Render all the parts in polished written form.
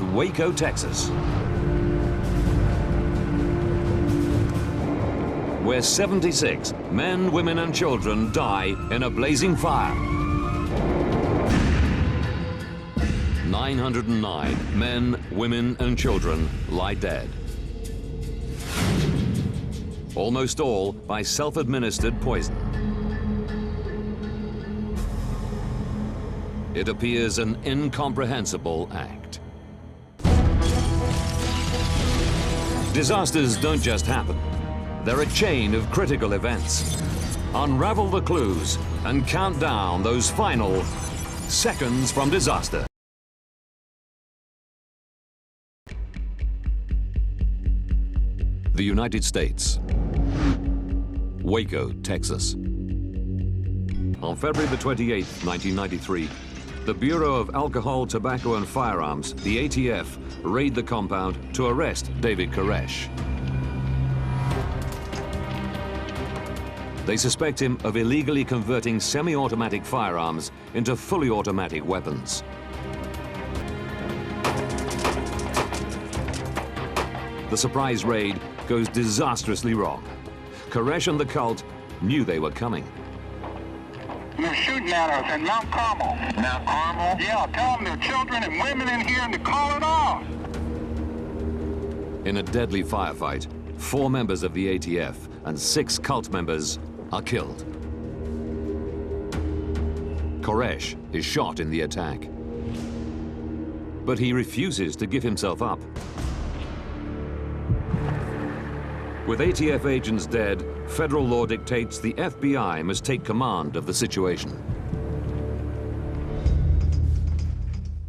at Waco, Texas, where 76 men, women, and children die in a blazing fire. 909 men, women, and children lie dead. Almost all by self-administered poison. It appears an incomprehensible act. Disasters don't just happen. They're a chain of critical events. Unravel the clues and count down those final seconds from disaster. The United States. Waco, Texas. On February the 28th, 1993, the Bureau of Alcohol, Tobacco and Firearms, the ATF, raid the compound to arrest David Koresh. They suspect him of illegally converting semi-automatic firearms into fully automatic weapons. The surprise raid goes disastrously wrong. Koresh and the cult knew they were coming. They're shooting at us in Mount Carmel. Mount Carmel? Yeah, tell them there are children and women in here and to call it off. In a deadly firefight, 4 members of the ATF and 6 cult members are killed. Koresh is shot in the attack, but he refuses to give himself up. With ATF agents dead, federal law dictates the FBI must take command of the situation.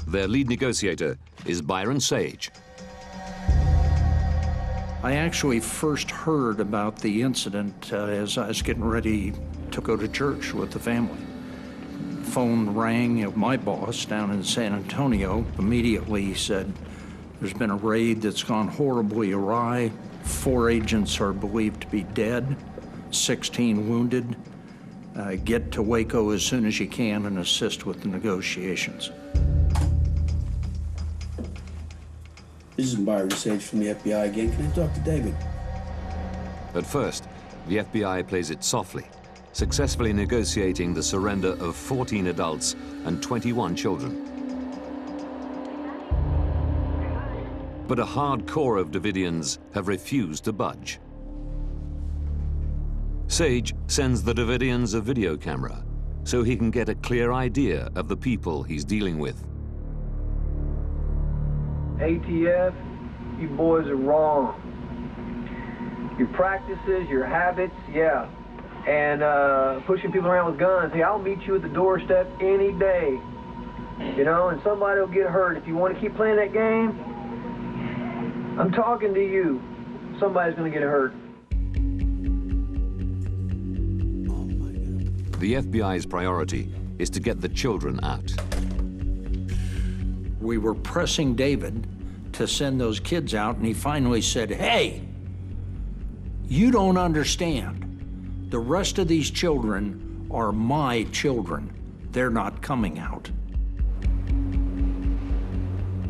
Their lead negotiator is Byron Sage. I actually first heard about the incident as I was getting ready to go to church with the family. Phone rang of my boss down in San Antonio. Immediately he said, there's been a raid that's gone horribly awry. 4 agents are believed to be dead, 16 wounded. Get to Waco as soon as you can and assist with the negotiations. This is Byron Sage from the FBI again. Can I talk to David? At first, the FBI plays it softly, successfully negotiating the surrender of 14 adults and 21 children. But a hard core of Dividians have refused to budge. Sage sends the Dividians a video camera so he can get a clear idea of the people he's dealing with. ATF, you boys are wrong. Your practices, your habits, yeah. And pushing people around with guns. Hey, I'll meet you at the doorstep any day. You know, and somebody will get hurt. If you want to keep playing that game, I'm talking to you. Somebody's going to get hurt. The FBI's priority is to get the children out. We were pressing David to send those kids out, and he finally said, hey, you don't understand. The rest of these children are my children. They're not coming out.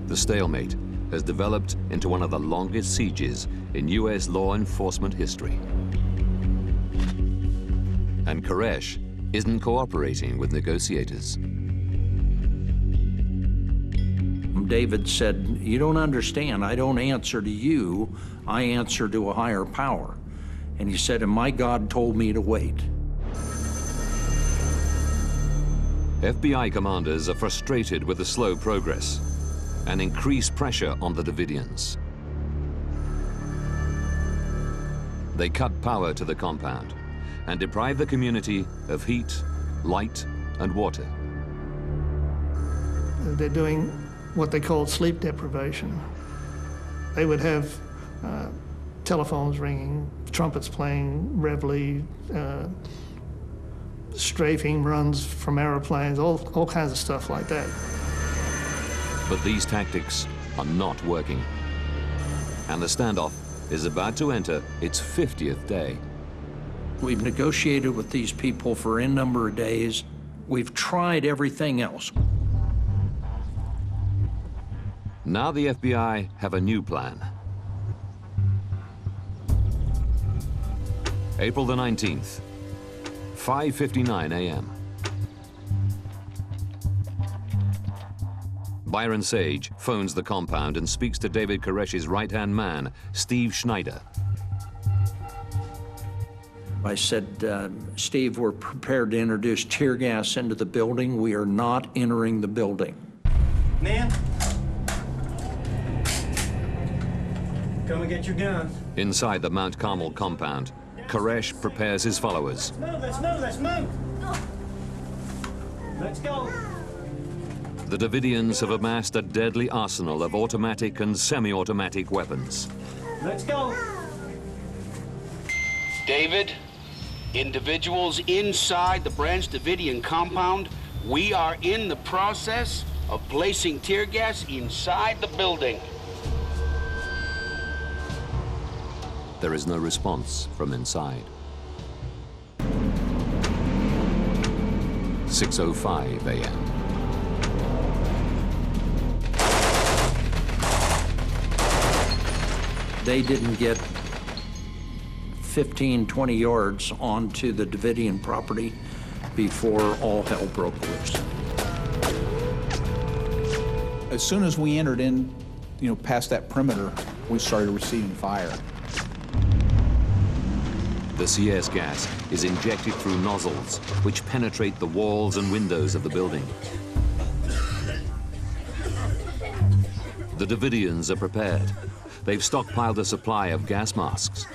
The stalemate has developed into one of the longest sieges in U.S. law enforcement history. And Koresh isn't cooperating with negotiators. David said, you don't understand. I don't answer to you. I answer to a higher power. And he said, and my God told me to wait. FBI commanders are frustrated with the slow progress and increased pressure on the Dividians. They cut power to the compound and deprive the community of heat, light, and water. They're doing what they called sleep deprivation. They would have telephones ringing, trumpets playing, reveille, strafing runs from airplanes, all kinds of stuff like that. But these tactics are not working. And the standoff is about to enter its 50th day. We've negotiated with these people for n number of days. We've tried everything else. Now the FBI have a new plan. April the 19th, 5:59 a.m. Byron Sage phones the compound and speaks to David Koresh's right-hand man, Steve Schneider. I said, Steve, we're prepared to introduce tear gas into the building. We are not entering the building. Man, come and get your gun. Inside the Mount Carmel compound, Koresh prepares his followers. Move, let's move, let's move. Let's go. The Dividians have amassed a deadly arsenal of automatic and semi-automatic weapons. Let's go. David, individuals inside the Branch Davidian compound, we are in the process of placing tear gas inside the building. There is no response from inside. 6:05 a.m. They didn't get 15, 20 yards onto the Dividian property before all hell broke loose. As soon as we entered in, past that perimeter, we started receiving fire. The CS gas is injected through nozzles, which penetrate the walls and windows of the building. The Dividians are prepared. They've stockpiled a supply of gas masks.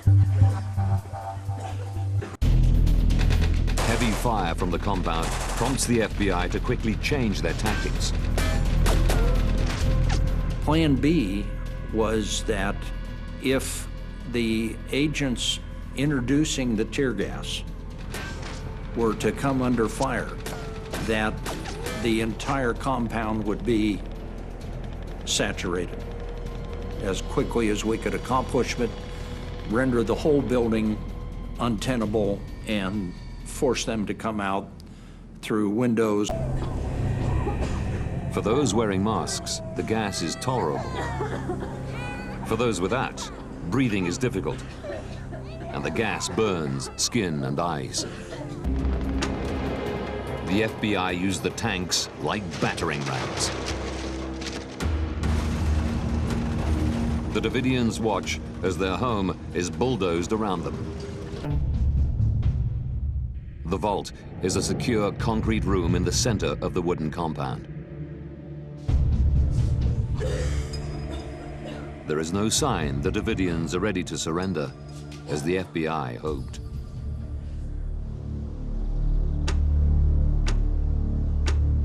Heavy fire from the compound prompts the FBI to quickly change their tactics. Plan B was that if the agents introducing the tear gas were to come under fire, that the entire compound would be saturated as quickly as we could accomplish it, render the whole building untenable, and force them to come out through windows. For those wearing masks, the gas is tolerable. For those without, breathing is difficult, and the gas burns skin and eyes. The FBI used the tanks like battering rams. The Dividians watch as their home is bulldozed around them. The vault is a secure concrete room in the center of the wooden compound. There is no sign the Dividians are ready to surrender, as the FBI hoped.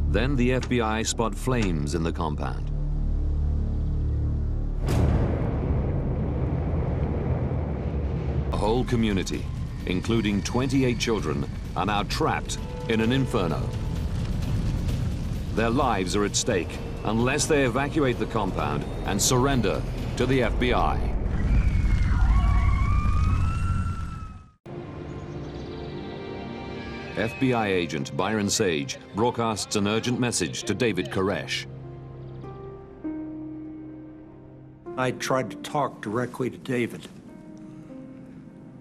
Then the FBI spot flames in the compound. A whole community, including 28 children, are now trapped in an inferno. Their lives are at stake unless they evacuate the compound and surrender to the FBI. FBI agent Byron Sage broadcasts an urgent message to David Koresh. I tried to talk directly to David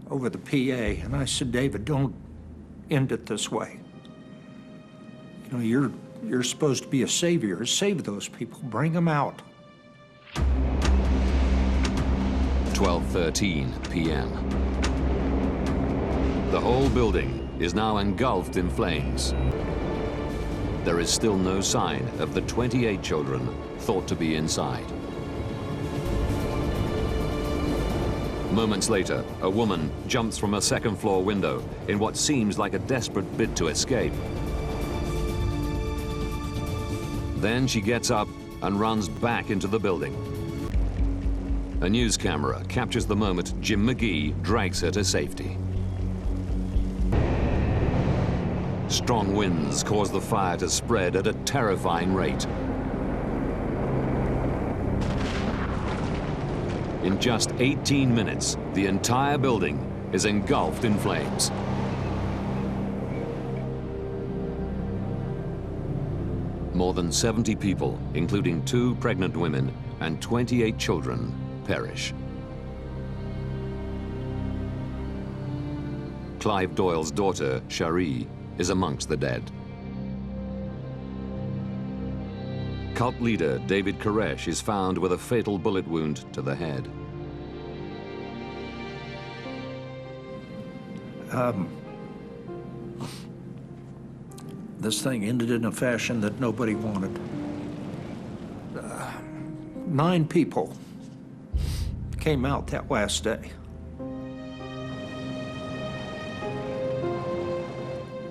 over the PA, and I said, David, don't end it this way. You're supposed to be a savior. Save those people. Bring them out. 12:13 p.m. The whole building is now engulfed in flames. There is still no sign of the 28 children thought to be inside. Moments later, a woman jumps from a second-floor window in what seems like a desperate bid to escape. Then she gets up and runs back into the building. A news camera captures the moment Jim McGee drags her to safety. Strong winds cause the fire to spread at a terrifying rate. In just 18 minutes, the entire building is engulfed in flames. More than 70 people, including 2 pregnant women, and 28 children perish. Clive Doyle's daughter, Cherie, is amongst the dead. Cult leader David Koresh is found with a fatal bullet wound to the head. This thing ended in a fashion that nobody wanted. 9 people came out that last day.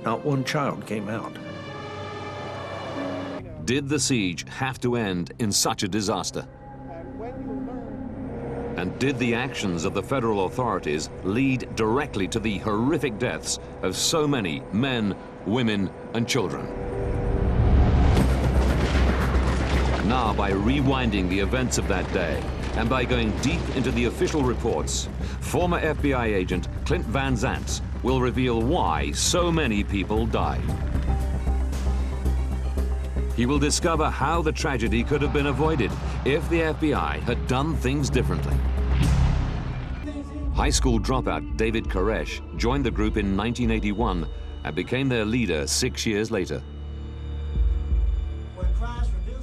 Not one child came out. Did the siege have to end in such a disaster? And did the actions of the federal authorities lead directly to the horrific deaths of so many men, women, and children? Now, by rewinding the events of that day, and by going deep into the official reports, former FBI agent Clint Van Zant will reveal why so many people died. He will discover how the tragedy could have been avoided if the FBI had done things differently. High school dropout David Koresh joined the group in 1981 and became their leader 6 years later.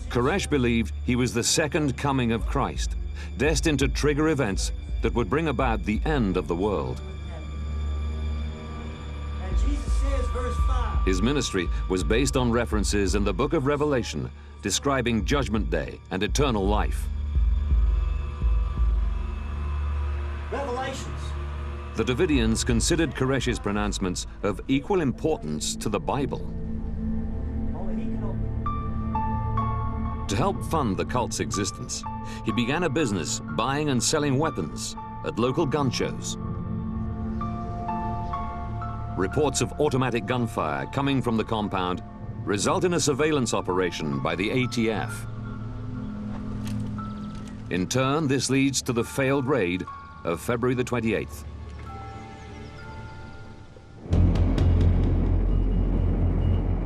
Koresh believed he was the second coming of Christ, destined to trigger events that would bring about the end of the world. His ministry was based on references in the book of Revelation describing Judgment Day and eternal life. Revelations. The Dividians considered Koresh's pronouncements of equal importance to the Bible. To help fund the cult's existence, he began a business buying and selling weapons at local gun shows. Reports of automatic gunfire coming from the compound result in a surveillance operation by the ATF. In turn, this leads to the failed raid of February the 28th.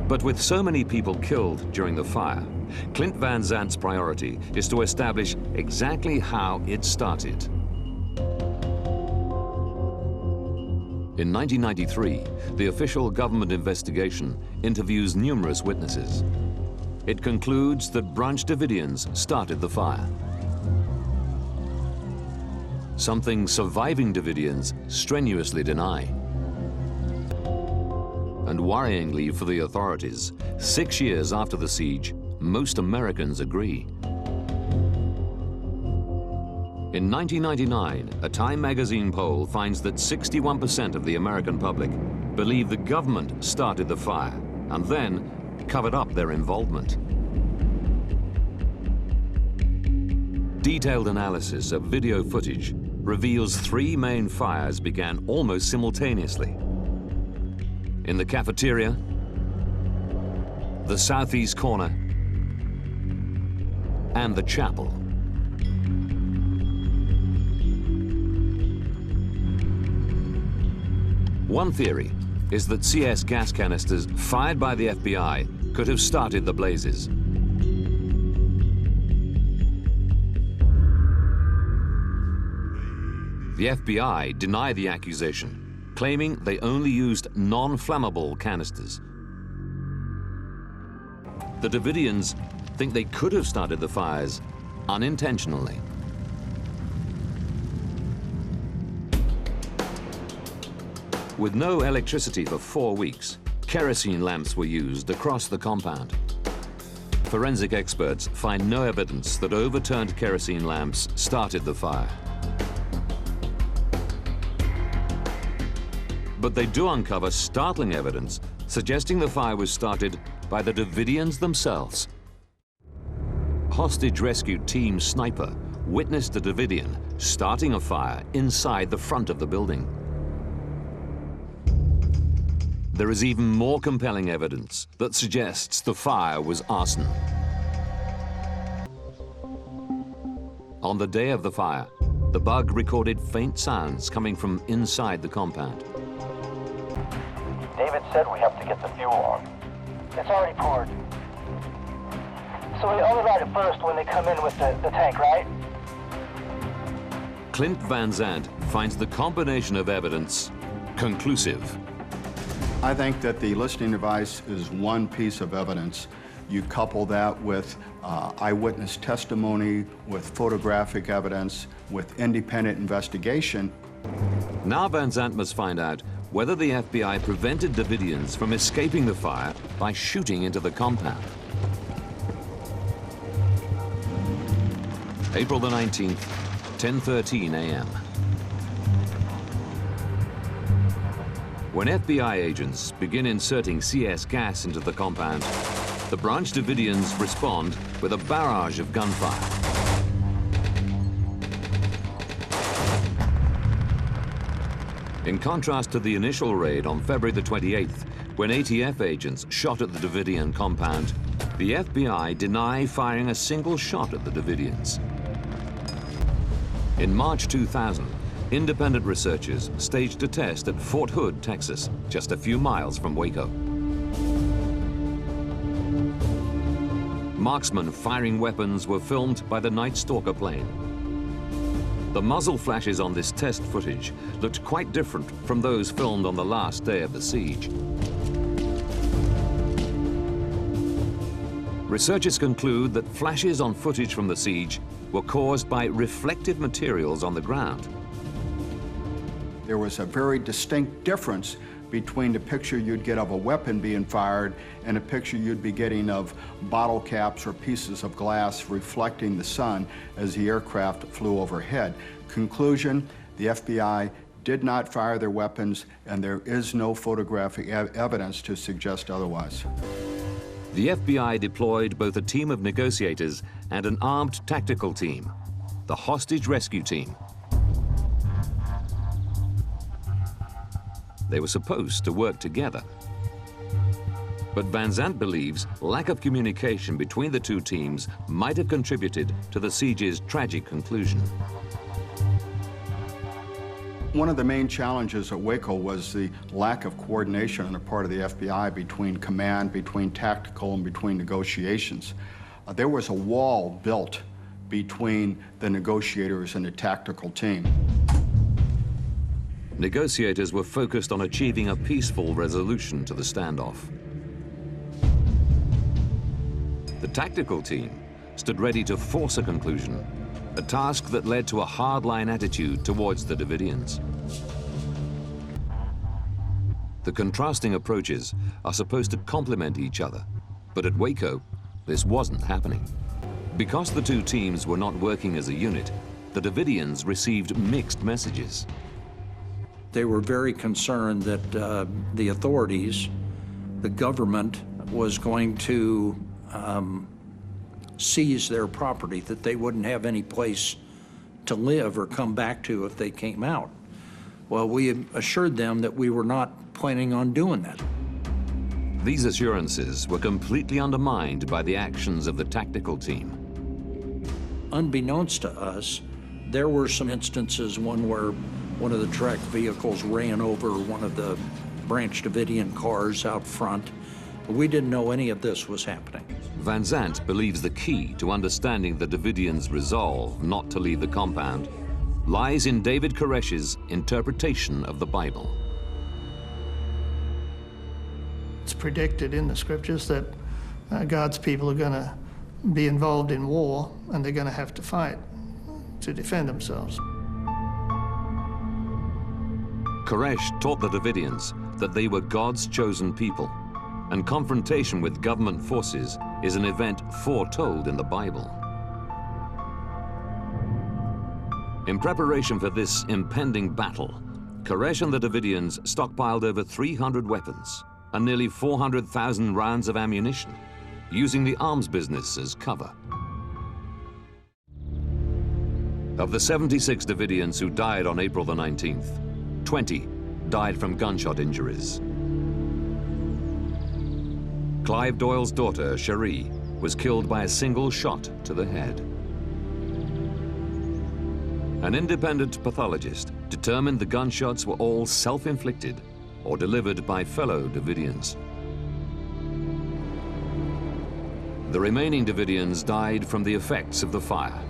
But with so many people killed during the fire, Clint Van Zant's priority is to establish exactly how it started. In 1993, the official government investigation interviews numerous witnesses. It concludes that Branch Davidians started the fire. Something surviving Davidians strenuously deny. And worryingly for the authorities, 6 years after the siege, most Americans agree. In 1999, a Time magazine poll finds that 61% of the American public believe the government started the fire and then covered up their involvement. Detailed analysis of video footage reveals 3 main fires began almost simultaneously. In the cafeteria, the southeast corner, and the chapel. One theory is that CS gas canisters fired by the FBI could have started the blazes. The FBI deny the accusation, claiming they only used non-flammable canisters. The Dividians think they could have started the fires unintentionally. With no electricity for 4 weeks, kerosene lamps were used across the compound. Forensic experts find no evidence that overturned kerosene lamps started the fire. But they do uncover startling evidence suggesting the fire was started by the Dividians themselves. Hostage rescue team sniper witnessed a Dividian starting a fire inside the front of the building. There is even more compelling evidence that suggests the fire was arson. On the day of the fire, the bug recorded faint sounds coming from inside the compound. David said we have to get the fuel on. It's already poured. So we override it first when they come in with the tank, right? Clint Van Zandt finds the combination of evidence conclusive. I think that the listening device is one piece of evidence. You couple that with eyewitness testimony, with photographic evidence, with independent investigation. Now Van Zandt must find out whether the FBI prevented Davidians from escaping the fire by shooting into the compound. April the 19th, 10:13 a.m. When FBI agents begin inserting CS gas into the compound, the Branch Davidians respond with a barrage of gunfire. In contrast to the initial raid on February the 28th, when ATF agents shot at the Davidian compound, the FBI deny firing a single shot at the Davidians. In March 2000, independent researchers staged a test at Fort Hood, Texas, just a few miles from Waco. Marksmen firing weapons were filmed by the Night Stalker plane. The muzzle flashes on this test footage looked quite different from those filmed on the last day of the siege. Researchers conclude that flashes on footage from the siege were caused by reflective materials on the ground. There was a very distinct difference between the picture you'd get of a weapon being fired and a picture you'd be getting of bottle caps or pieces of glass reflecting the sun as the aircraft flew overhead. Conclusion, the FBI did not fire their weapons, and there is no photographic evidence to suggest otherwise. The FBI deployed both a team of negotiators and an armed tactical team, the hostage rescue team. They were supposed to work together. But Van Zandt believes lack of communication between the two teams might have contributed to the siege's tragic conclusion. One of the main challenges at Waco was the lack of coordination on the part of the FBI between command, between tactical, and between negotiations. There was a wall built between the negotiators and the tactical team. Negotiators were focused on achieving a peaceful resolution to the standoff. The tactical team stood ready to force a conclusion, a task that led to a hardline attitude towards the Dividians. The contrasting approaches are supposed to complement each other, but at Waco, this wasn't happening. Because the two teams were not working as a unit, the Dividians received mixed messages. They were very concerned that the authorities, the government, was going to seize their property, that they wouldn't have any place to live or come back to if they came out. Well, we assured them that we were not planning on doing that. These assurances were completely undermined by the actions of the tactical team. Unbeknownst to us, there were some instances, one where one of the tracked vehicles ran over one of the Branch Davidian cars out front. We didn't know any of this was happening. Van Zandt believes the key to understanding the Davidians' resolve not to leave the compound lies in David Koresh's interpretation of the Bible. It's predicted in the scriptures that God's people are going to be involved in war, and they're going to have to fight to defend themselves. Koresh taught the Davidians that they were God's chosen people, and confrontation with government forces is an event foretold in the Bible. In preparation for this impending battle, Koresh and the Davidians stockpiled over 300 weapons and nearly 400,000 rounds of ammunition, using the arms business as cover. Of the 76 Dividians who died on April the 19th, 20 died from gunshot injuries. Clive Doyle's daughter, Cherie, was killed by a single shot to the head. An independent pathologist determined the gunshots were all self-inflicted or delivered by fellow Dividians. The remaining Dividians died from the effects of the fire.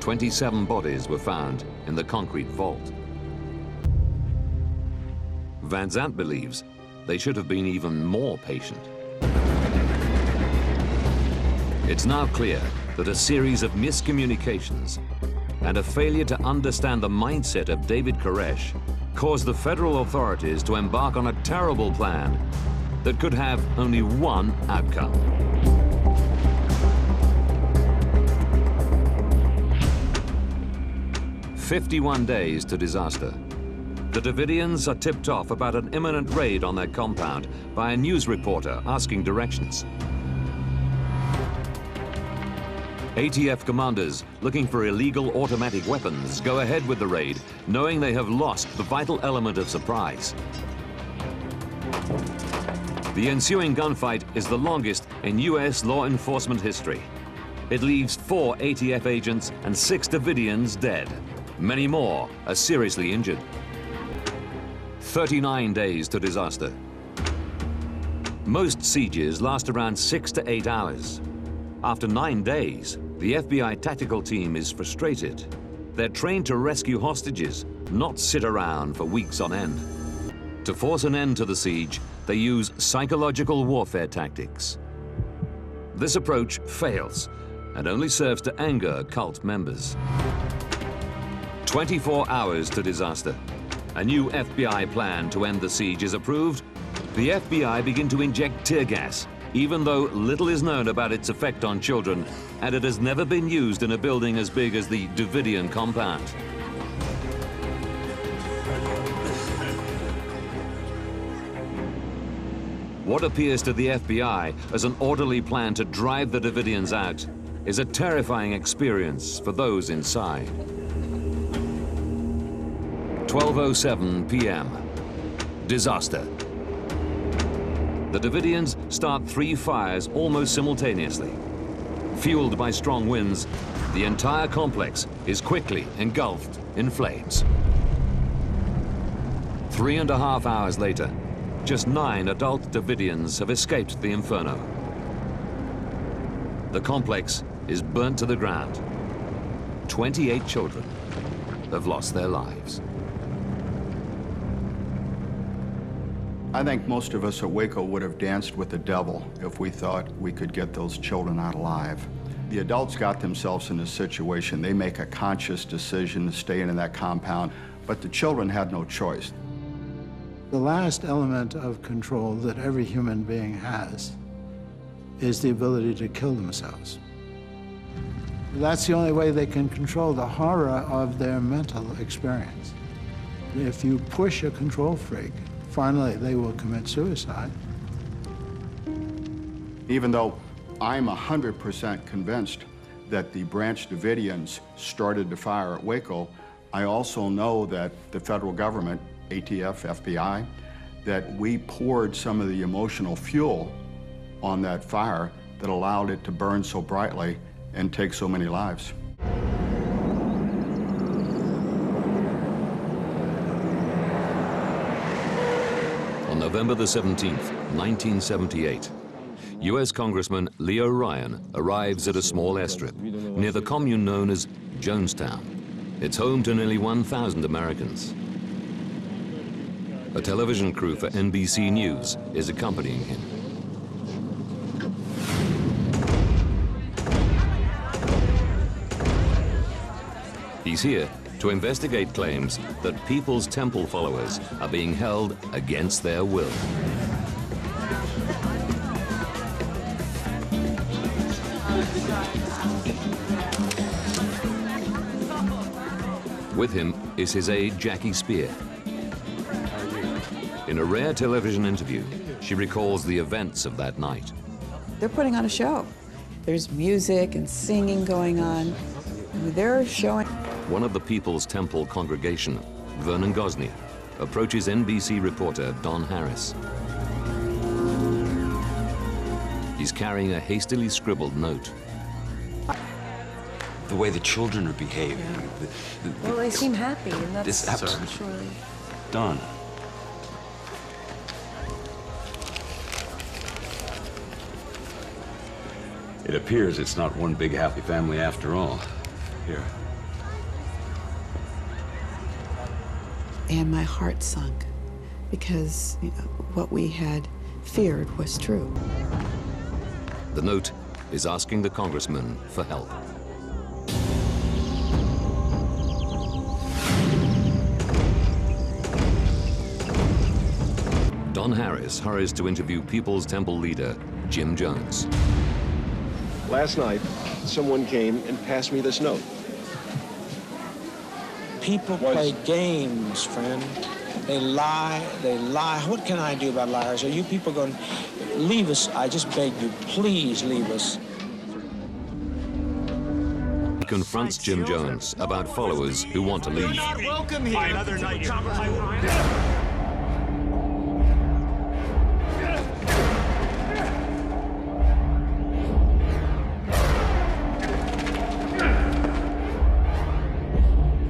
27 bodies were found in the concrete vault. Van Zandt believes they should have been even more patient. It's now clear that a series of miscommunications and a failure to understand the mindset of David Koresh caused the federal authorities to embark on a terrible plan that could have only one outcome. "51 days to disaster. The Dividians are tipped off about an imminent raid on their compound by a news reporter asking directions. ATF commanders looking for illegal automatic weapons go ahead with the raid, knowing they have lost the vital element of surprise. The ensuing gunfight is the longest in U.S. law enforcement history. It leaves 4 ATF agents and 6 Dividians dead. Many more are seriously injured. 39 days to disaster. Most sieges last around 6 to 8 hours. After 9 days, the FBI tactical team is frustrated. They're trained to rescue hostages, not sit around for weeks on end. To force an end to the siege, they use psychological warfare tactics. This approach fails and only serves to anger cult members. 24 hours to disaster. A new FBI plan to end the siege is approved. The FBI begin to inject tear gas, even though little is known about its effect on children, and it has never been used in a building as big as the Dividian compound. What appears to the FBI as an orderly plan to drive the Dividians out is a terrifying experience for those inside. 12:07 p.m. Disaster. The Dividians start 3 fires almost simultaneously. Fueled by strong winds, the entire complex is quickly engulfed in flames. 3.5 hours later, just 9 adult Dividians have escaped the inferno. The complex is burnt to the ground. 28 children have lost their lives. I think most of us at Waco would have danced with the devil if we thought we could get those children out alive. The adults got themselves in a situation. They make a conscious decision to stay in that compound, but the children had no choice. The last element of control that every human being has is the ability to kill themselves. That's the only way they can control the horror of their mental experience. If you push a control freak, finally they will commit suicide. Even though I'm 100% convinced that the Branch Davidians started the fire at Waco, I also know that the federal government, ATF, FBI, that we poured some of the emotional fuel on that fire that allowed it to burn so brightly and take so many lives. On November the 17th, 1978, U.S. Congressman Leo Ryan arrives at a small airstrip near the commune known as Jonestown. It's home to nearly 1,000 Americans. A television crew for NBC News is accompanying him. He's here to investigate claims that People's Temple followers are being held against their will. With him is his aide, Jackie Spear. In a rare television interview, she recalls the events of that night. They're putting on a show. There's music and singing going on. They're showing. One of the People's Temple congregation, Vernon Gosney, approaches NBC reporter Don Harris. He's carrying a hastily scribbled note. The way the children are behaving. Yeah. Well, they seem happy, and that's surely done. It appears it's not one big happy family after all. Here. And my heart sunk because what we had feared was true. The note is asking the congressman for help. Don Harris hurries to interview People's Temple leader, Jim Jones. Last night, someone came and passed me this note. People play games, friend. They lie, they lie. What can I do about liars? Are you people going to leave us? I just beg you, please leave us. He confronts Jim Jones about followers who want to leave. Not welcome here. Another night.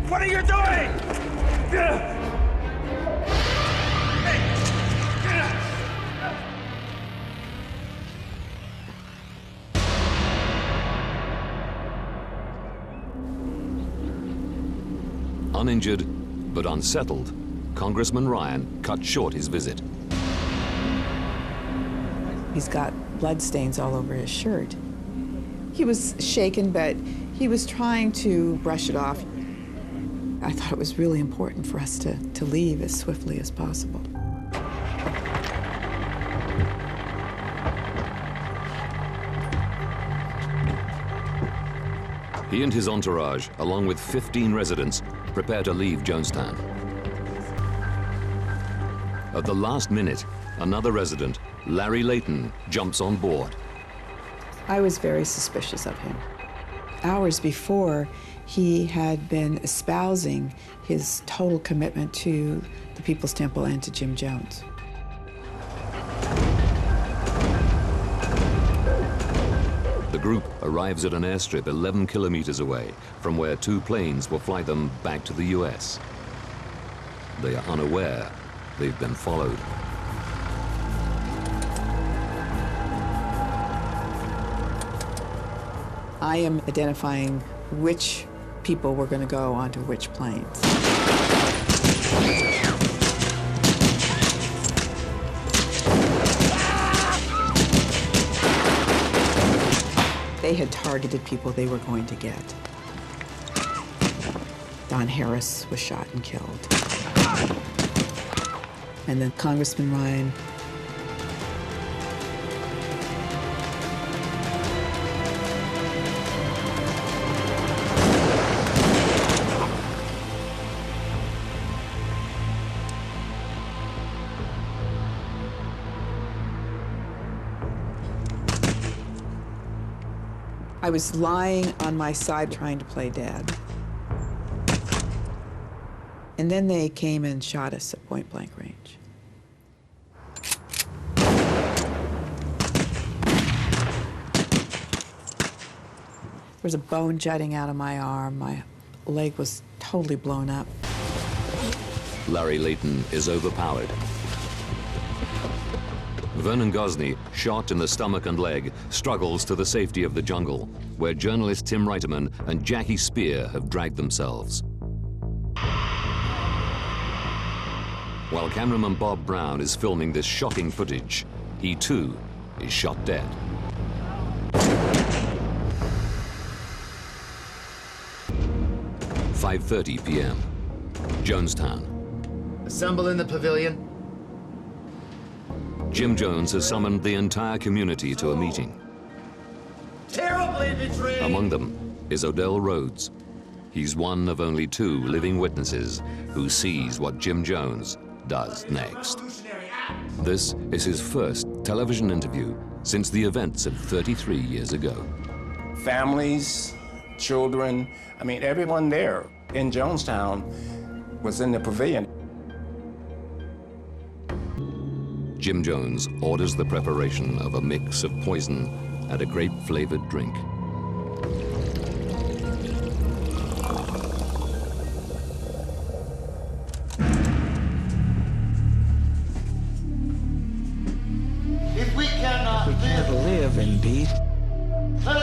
What are you doing? Uninjured but unsettled, Congressman Ryan cut short his visit. He's got bloodstains all over his shirt. He was shaken, but he was trying to brush it off. I thought it was really important for us to leave as swiftly as possible. He and his entourage, along with 15 residents, prepare to leave Jonestown. At the last minute, another resident, Larry Layton, jumps on board. I was very suspicious of him. Hours before, he had been espousing his total commitment to the People's Temple and to Jim Jones. The group arrives at an airstrip 11 kilometers away from where 2 planes will fly them back to the US. They are unaware they've been followed. I am identifying which people were going to go onto which planes. They had targeted people they were going to get. Don Harris was shot and killed. And then Congressman Ryan. I was lying on my side trying to play dead. And then they came and shot us at point blank range. There was a bone jutting out of my arm. My leg was totally blown up. Larry Layton is overpowered. Vernon Gosney, shot in the stomach and leg, struggles to the safety of the jungle, where journalist Tim Reiterman and Jackie Spear have dragged themselves. While cameraman Bob Brown is filming this shocking footage, he too is shot dead. "5:30 p.m. Jonestown. Assemble in the pavilion. Jim Jones has summoned the entire community to a meeting. Terrible imagery! Among them is Odell Rhodes. He's one of only 2 living witnesses who sees what Jim Jones does next. This is his first television interview since the events of 33 years ago. Families, children, I mean, everyone there in Jonestown was in the pavilion. Jim Jones orders the preparation of a mix of poison and a grape-flavored drink. If we cannot live in peace, let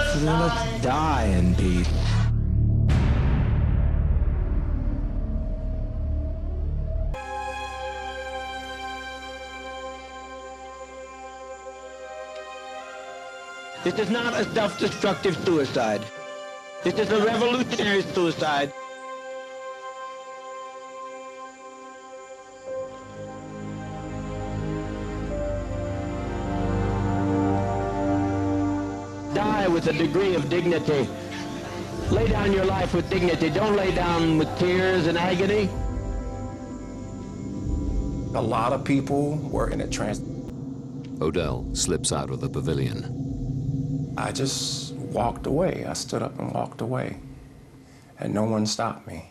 This is not a self-destructive suicide. This is a revolutionary suicide. Die with a degree of dignity. Lay down your life with dignity. Don't lay down with tears and agony. A lot of people were in a trance. Odell slips out of the pavilion. I just walked away. I stood up and walked away, and no one stopped me.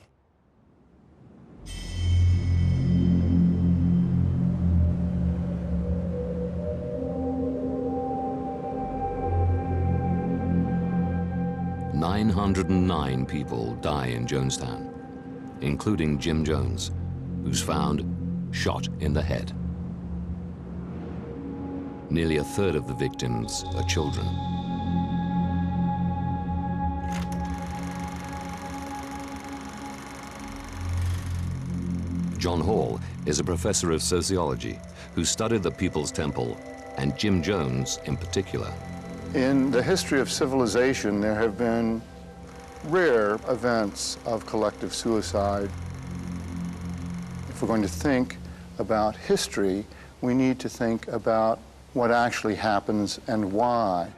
"909 people die in Jonestown, including Jim Jones, who's found shot in the head. Nearly a third of the victims are children. John Hall is a professor of sociology who studied the People's Temple and Jim Jones in particular. In the history of civilization, there have been rare events of collective suicide. If we're going to think about history, we need to think about what actually happens and why.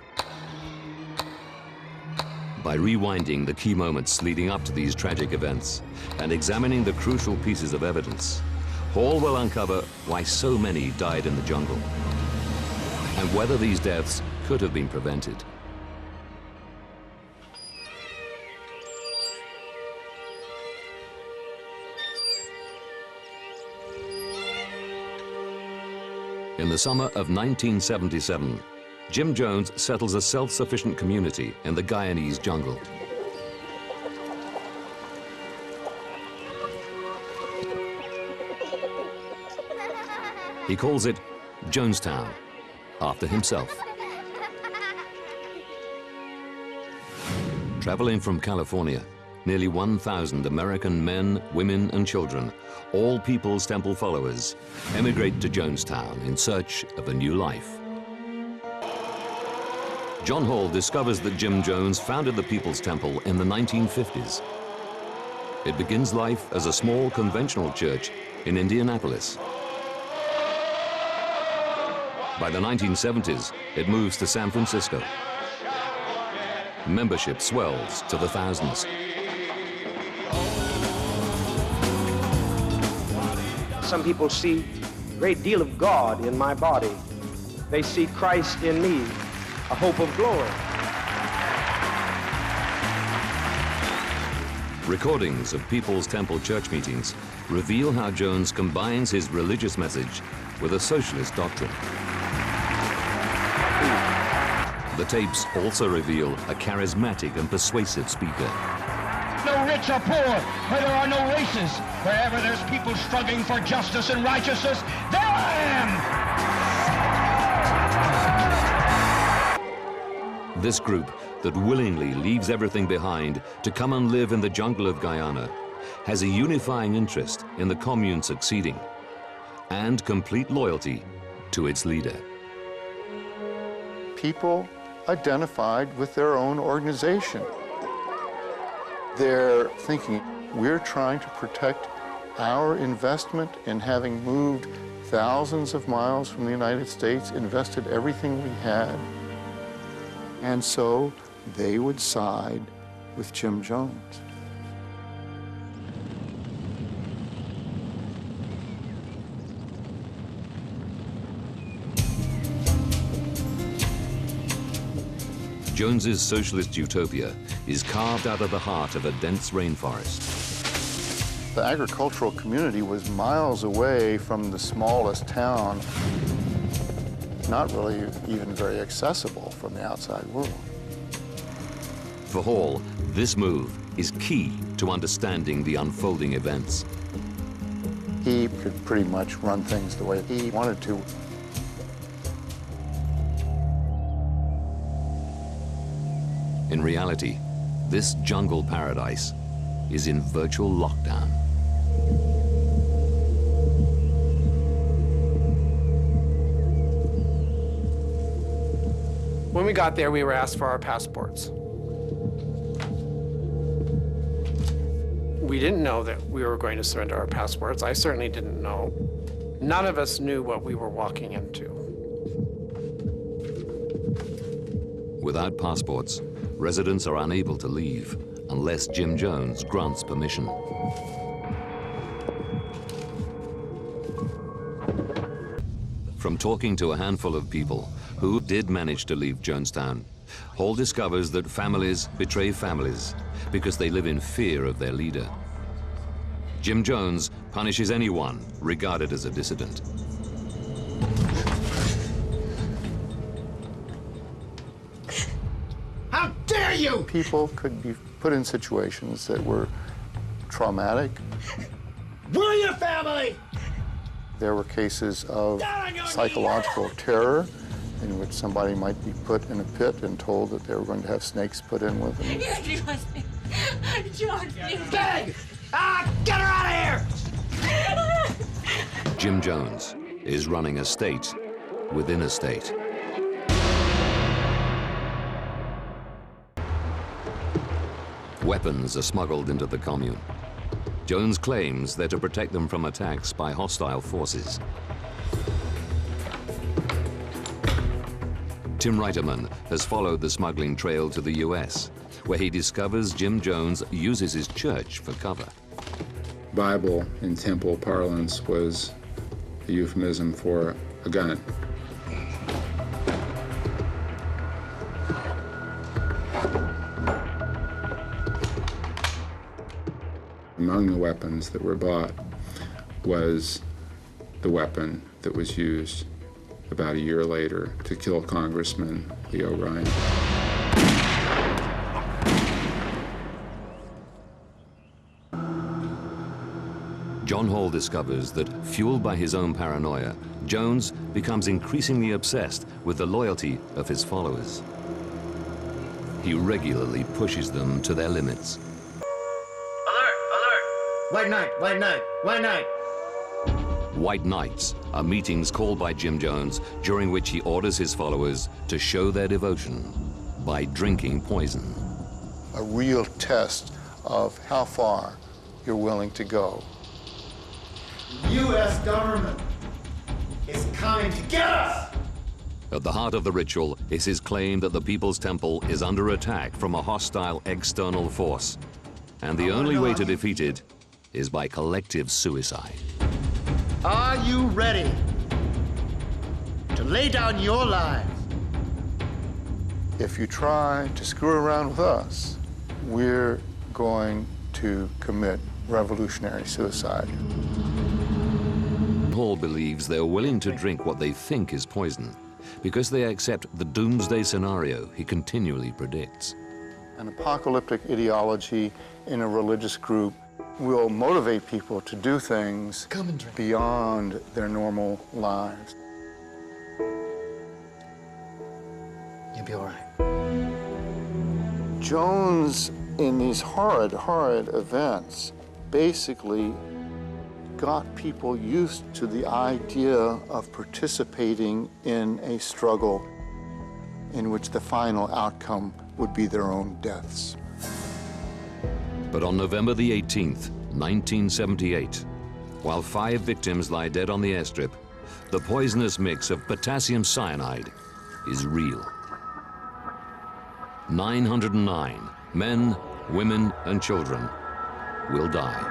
By rewinding the key moments leading up to these tragic events and examining the crucial pieces of evidence, Hall will uncover why so many died in the jungle and whether these deaths could have been prevented. In the summer of 1977, Jim Jones settles a self-sufficient community in the Guyanese jungle. He calls it Jonestown, after himself. Traveling from California, nearly 1,000 American men, women, and children, all People's Temple followers, emigrate to Jonestown in search of a new life. John Hall discovers that Jim Jones founded the People's Temple in the 1950s. It begins life as a small conventional church in Indianapolis. By the 1970s, it moves to San Francisco. Membership swells to the thousands. Some people see a great deal of God in my body. They see Christ in me, a hope of glory. Recordings of People's Temple church meetings reveal how Jones combines his religious message with a socialist doctrine. The tapes also reveal a charismatic and persuasive speaker. No rich or poor, where there are no races, wherever there's people struggling for justice and righteousness, there I am! This group that willingly leaves everything behind to come and live in the jungle of Guyana has a unifying interest in the commune succeeding and complete loyalty to its leader. People identified with their own organization. They're thinking, we're trying to protect our investment in having moved thousands of miles from the United States, invested everything we had. And so they would side with Jim Jones. Jones's socialist utopia is carved out of the heart of a dense rainforest. The agricultural community was miles away from the smallest town, not really even very accessible from the outside world. For Hall, this move is key to understanding the unfolding events. He could pretty much run things the way he wanted to. In reality, this jungle paradise is in virtual lockdown. When we got there, we were asked for our passports. We didn't know that we were going to surrender our passports. I certainly didn't know. None of us knew what we were walking into. Without passports, residents are unable to leave unless Jim Jones grants permission. From talking to a handful of people who did manage to leave Jonestown, Hall discovers that families betray families because they live in fear of their leader. Jim Jones punishes anyone regarded as a dissident. How dare you! People could be put in situations that were traumatic. We're your family! There were cases of psychological terror in which somebody might be put in a pit and told that they were going to have snakes put in with them. John, Beg! Get her out of here! Jim Jones is running a state within a state. Weapons are smuggled into the commune. Jones claims they're to protect them from attacks by hostile forces. Tim Reiterman has followed the smuggling trail to the US, where he discovers Jim Jones uses his church for cover. Bible in temple parlance was a euphemism for a gun. Among the weapons that were bought was the weapon that was used about a year later to kill Congressman Leo Ryan. John Hall discovers that, fueled by his own paranoia, Jones becomes increasingly obsessed with the loyalty of his followers. He regularly pushes them to their limits. White Knight, White Knight, White Knight! White Nights are meetings called by Jim Jones during which he orders his followers to show their devotion by drinking poison. A real test of how far you're willing to go. The U.S. government is coming to get us! At the heart of the ritual is his claim that the People's Temple is under attack from a hostile external force. And the only way to defeat it is by collective suicide. Are you ready to lay down your lives? If you try to screw around with us, we're going to commit revolutionary suicide. Hall believes they're willing to drink what they think is poison because they accept the doomsday scenario he continually predicts. An apocalyptic ideology in a religious group will motivate people to do things beyond their normal lives. You'll be all right. Jones, in these horrid events, basically got people used to the idea of participating in a struggle in which the final outcome would be their own deaths. But on November the 18th, 1978, while 5 victims lie dead on the airstrip, the poisonous mix of potassium cyanide is real. 909 men, women, and children will die.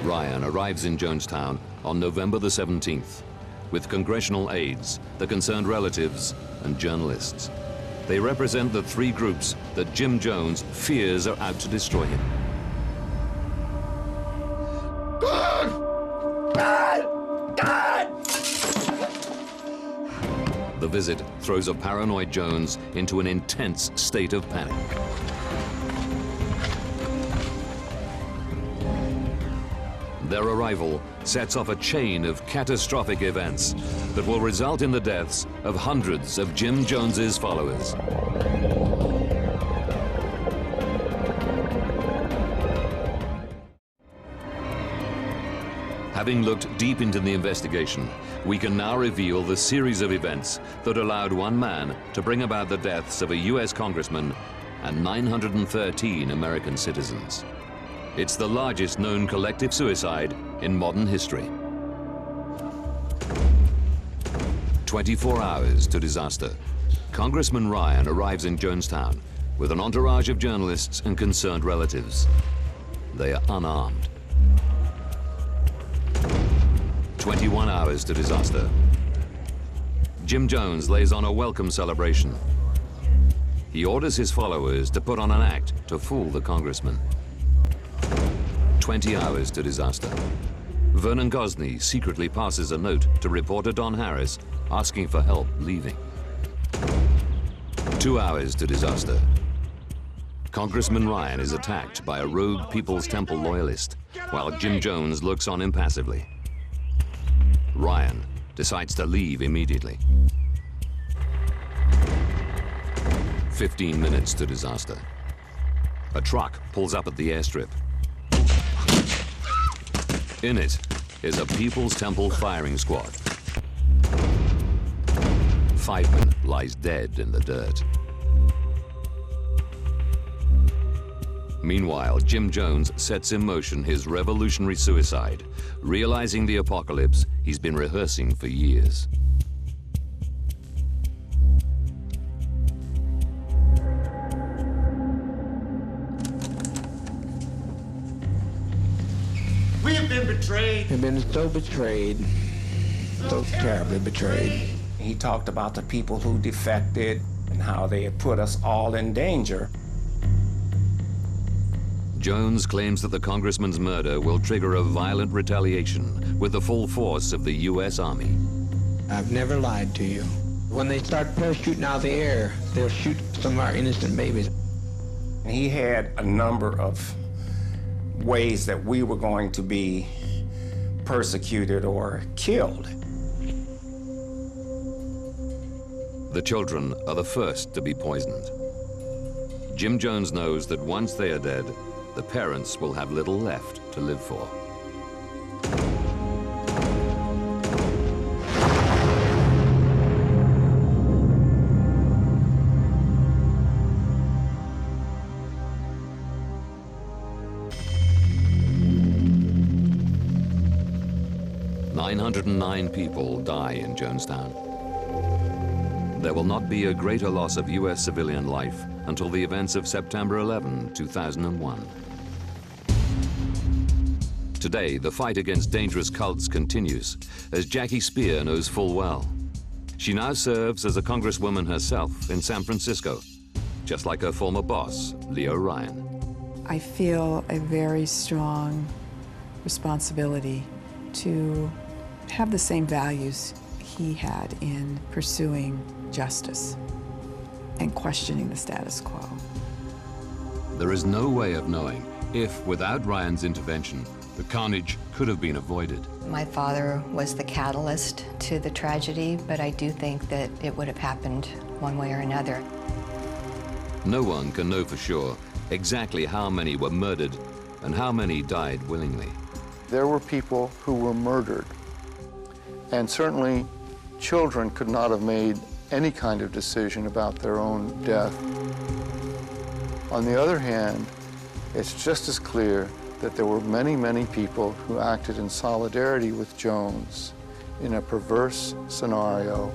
Ryan arrives in Jonestown on November the 17th with congressional aides, the concerned relatives, and journalists. They represent the 3 groups that Jim Jones fears are out to destroy him. The visit throws a paranoid Jones into an intense state of panic. Their arrival sets off a chain of catastrophic events that will result in the deaths of hundreds of Jim Jones's followers. Having looked deep into the investigation, we can now reveal the series of events that allowed one man to bring about the deaths of a U.S. congressman and 913 American citizens. It's the largest known collective suicide in modern history. 24 hours to disaster. Congressman Ryan arrives in Jonestown with an entourage of journalists and concerned relatives. They are unarmed. 21 hours to disaster. Jim Jones lays on a welcome celebration. He orders his followers to put on an act to fool the congressman. 20 hours to disaster. Vernon Gosney secretly passes a note to reporter Don Harris asking for help leaving. 2 hours to disaster. Congressman Ryan is attacked by a rogue People's Temple loyalist while Jim Jones looks on impassively. Ryan decides to leave immediately. 15 minutes to disaster. A truck pulls up at the airstrip. In it is a People's Temple firing squad. 5 lies dead in the dirt. Meanwhile, Jim Jones sets in motion his revolutionary suicide, realizing the apocalypse he's been rehearsing for years. We have been betrayed. We've been so betrayed, so terribly betrayed. He talked about the people who defected and how they had put us all in danger. Jones claims that the congressman's murder will trigger a violent retaliation with the full force of the U.S. Army. I've never lied to you. When they start parachuting out of the air, they'll shoot some of our innocent babies. He had a number of ways that we were going to be persecuted or killed. The children are the first to be poisoned. Jim Jones knows that once they are dead, the parents will have little left to live for. "909 people die in Jonestown. There will not be a greater loss of U.S. civilian life until the events of September 11, 2001. Today, the fight against dangerous cults continues, as Jackie Spear knows full well. She now serves as a congresswoman herself in San Francisco, just like her former boss, Leo Ryan. I feel a very strong responsibility to have the same values he had in pursuing justice and questioning the status quo. There is no way of knowing if, without Ryan's intervention, the carnage could have been avoided. My father was the catalyst to the tragedy, but I do think that it would have happened one way or another. No one can know for sure exactly how many were murdered and how many died willingly. There were people who were murdered, and certainly children could not have made any kind of decision about their own death. On the other hand, it's just as clear that there were many, many people who acted in solidarity with Jones in a perverse scenario